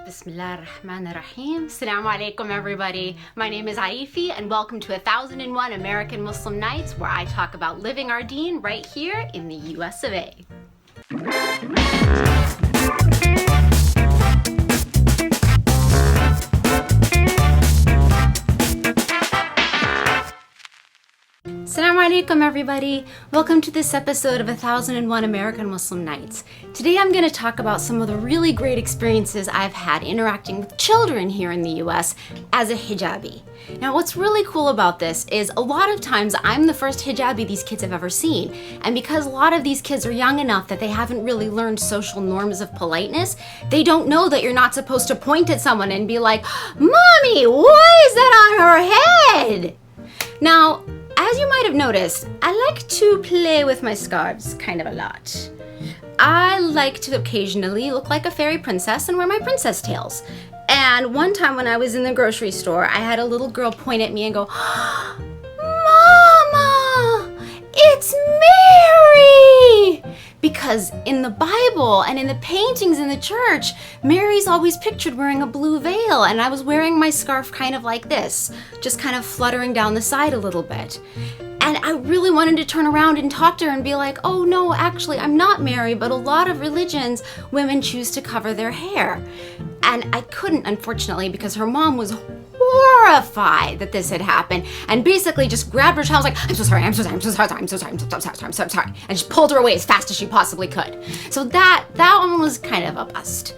Bismillahirrahmanirrahim. Assalamu alaikum, everybody. My name is Arifi, and welcome to 1001 American Muslim Nights, where I talk about living our deen right here in the US of A. Assalamu alaikum, everybody. Welcome to this episode of 1001 American Muslim Nights. Today I'm going to talk about some of the really great experiences I've had interacting with children here in the US as a hijabi. Now, what's really cool about this is a lot of times I'm the first hijabi these kids have ever seen. And because a lot of these kids are young enough that they haven't really learned social norms of politeness, they don't know that you're not supposed to point at someone and be like, "Mommy, why is that on her head?" Now, as you might have noticed, I like to play with my scarves kind of a lot. I like to occasionally look like a fairy princess and wear my princess tails. And one time when I was in the grocery store, I had a little girl point at me and go, "Mama, it's Mary!" Because in the Bible and in the paintings in the church, Mary's always pictured wearing a blue veil, and I was wearing my scarf kind of like this, just kind of fluttering down the side a little bit. And I really wanted to turn around and talk to her and be like, "Oh no, actually I'm not Mary, but a lot of religions, women choose to cover their hair." And I couldn't, unfortunately, because her mom was horrified that this had happened and basically just grabbed her child and was like, "I'm so sorry, I'm so sorry, I'm so sorry, I'm so sorry, I'm so sorry, I'm so sorry," and just pulled her away as fast as she possibly could. So that one was kind of a bust.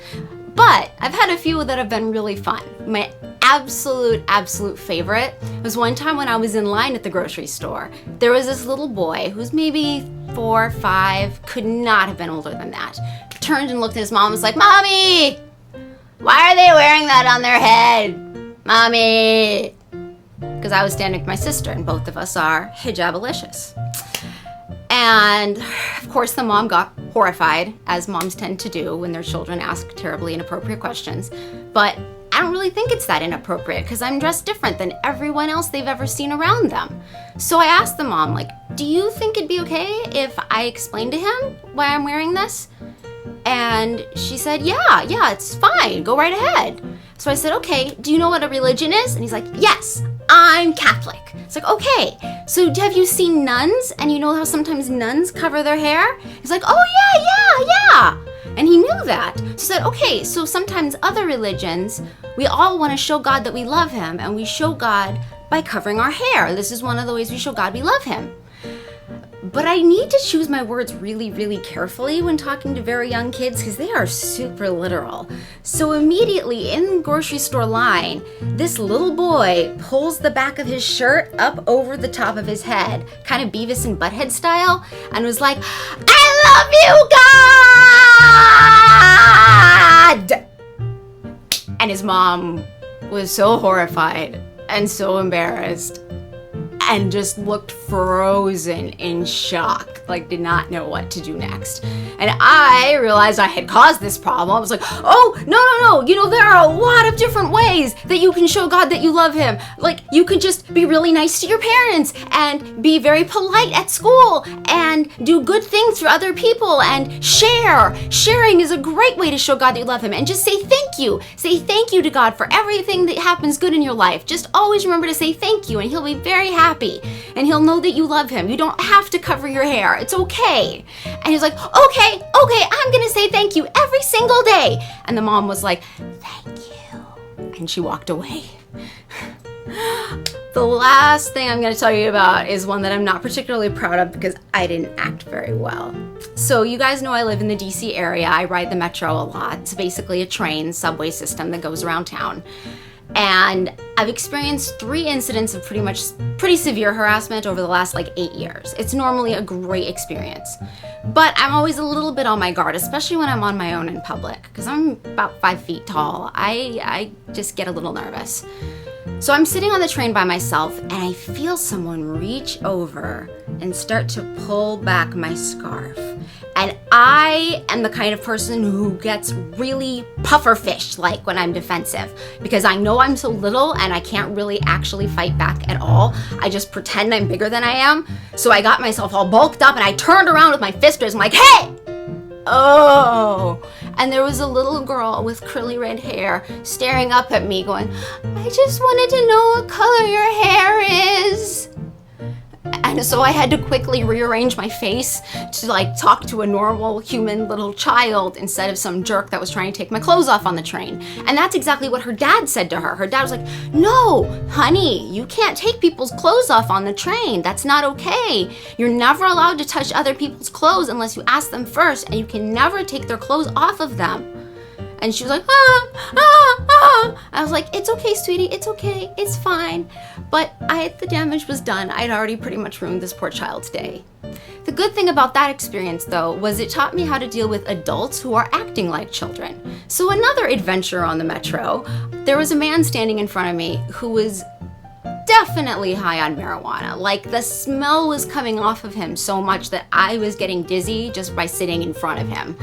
But I've had a few that have been really fun. My absolute favorite was one time when I was in line at the grocery store. There was this little boy who's maybe 4 or 5, could not have been older than that. Turned and looked at his mom and was like, "Mommy, why are they wearing that on their head? Mommy!" Because I was standing with my sister and both of us are hijab-alicious. And of course the mom got horrified, as moms tend to do when their children ask terribly inappropriate questions. But I don't really think it's that inappropriate because I'm dressed different than everyone else they've ever seen around them. So I asked the mom, like, "Do you think it'd be okay if I explain to him why I'm wearing this?" And she said, yeah, it's fine. Go right ahead. So I said, "Okay, do you know what a religion is?" And he's like, "Yes, I'm Catholic." It's like, "Okay, so have you seen nuns? And you know how sometimes nuns cover their hair?" He's like, "Oh, yeah. And he knew that. So I said, "Okay, so sometimes other religions, we all want to show God that we love him, and we show God by covering our hair. This is one of the ways we show God we love him. But I need to choose my words really carefully when talking to very young kids because they are super literal." So immediately in the grocery store line, this little boy pulls the back of his shirt up over the top of his head, kind of Beavis and Butthead style, and was like, "I love you, God!" And his mom was so horrified and so embarrassed and just looked frozen in shock, like did not know what to do next. And I realized I had caused this problem. I was like, "Oh, no. You know, there are a lot of different ways that you can show God that you love him. Like, you can just be really nice to your parents and be very polite at school and do good things for other people and share. Sharing is a great way to show God that you love him. And just say thank you. Say thank you to God for everything that happens good in your life. Just always remember to say thank you and he'll be very happy. And he'll know that you love him. You don't have to cover your hair. It's okay." And he was like, okay, I'm gonna say thank you every single day." And the mom was like, "Thank you." And she walked away. The last thing I'm gonna tell you about is one that I'm not particularly proud of because I didn't act very well. So you guys know I live in the DC area. I ride the metro a lot. It's basically a train subway system that goes around town. And I've experienced 3 incidents of pretty severe harassment over the last 8 years. It's normally a great experience. But I'm always a little bit on my guard, especially when I'm on my own in public, because I'm about 5 feet tall. I just get a little nervous. So I'm sitting on the train by myself and I feel someone reach over and start to pull back my scarf. And I am the kind of person who gets really pufferfish like when I'm defensive because I know I'm so little and I can't really actually fight back at all. I just pretend I'm bigger than I am. So I got myself all bulked up and I turned around with my fist raised. I'm like, "Hey!" Oh! and there was a little girl with curly red hair staring up at me going, I just wanted to know what color your hair is. And so I had to quickly rearrange my face to like talk to a normal human little child instead of some jerk that was trying to take my clothes off on the train. And that's exactly what her dad said to her. Her dad was like, no, honey, you can't take people's clothes off on the train. That's not okay. You're never allowed to touch other people's clothes unless you ask them first, and you can never take their clothes off of them. And she was like, I was like, it's okay, sweetie, it's okay, it's fine. But the damage was done. I'd already pretty much ruined this poor child's day. The good thing about that experience, though, was it taught me how to deal with adults who are acting like children. So another adventure on the metro, there was a man standing in front of me who was definitely high on marijuana. Like, the smell was coming off of him so much that I was getting dizzy just by sitting in front of him.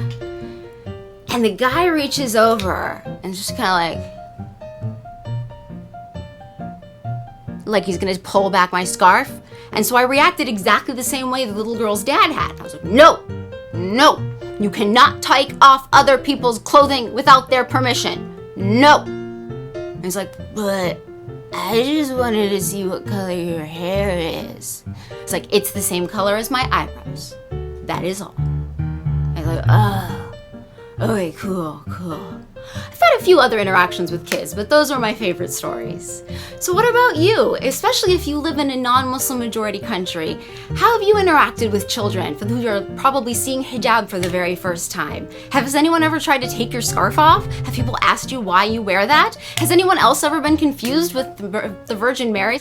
And the guy reaches over and just kind of like he's gonna pull back my scarf. And so I reacted exactly the same way the little girl's dad had. I was like, no, you cannot take off other people's clothing without their permission. No. And he's like, but I just wanted to see what color your hair is. It's like, it's the same color as my eyebrows. That is all. I was like, oh. Okay, cool. I've had a few other interactions with kids, but those were my favorite stories. So what about you? Especially if you live in a non-Muslim majority country, how have you interacted with children who are probably seeing hijab for the very first time? Has anyone ever tried to take your scarf off? Have people asked you why you wear that? Has anyone else ever been confused with the Virgin Mary?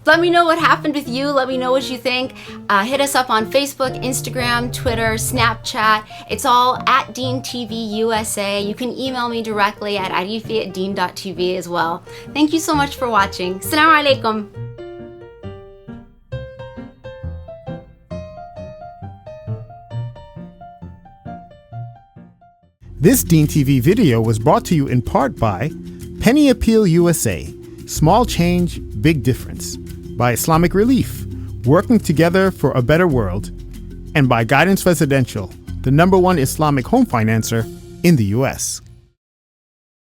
Let me know what happened with you. Let me know what you think. Hit us up on Facebook, Instagram, Twitter, Snapchat. It's all at Dean TV USA. You can email me directly at arifi@dean.tv as well. Thank you so much for watching. Assalamu alaikum. This Dean TV video was brought to you in part by Penny Appeal USA, Small Change, Big Difference, by Islamic Relief, working together for a better world, and by Guidance Residential, the #1 Islamic home financer in the U.S.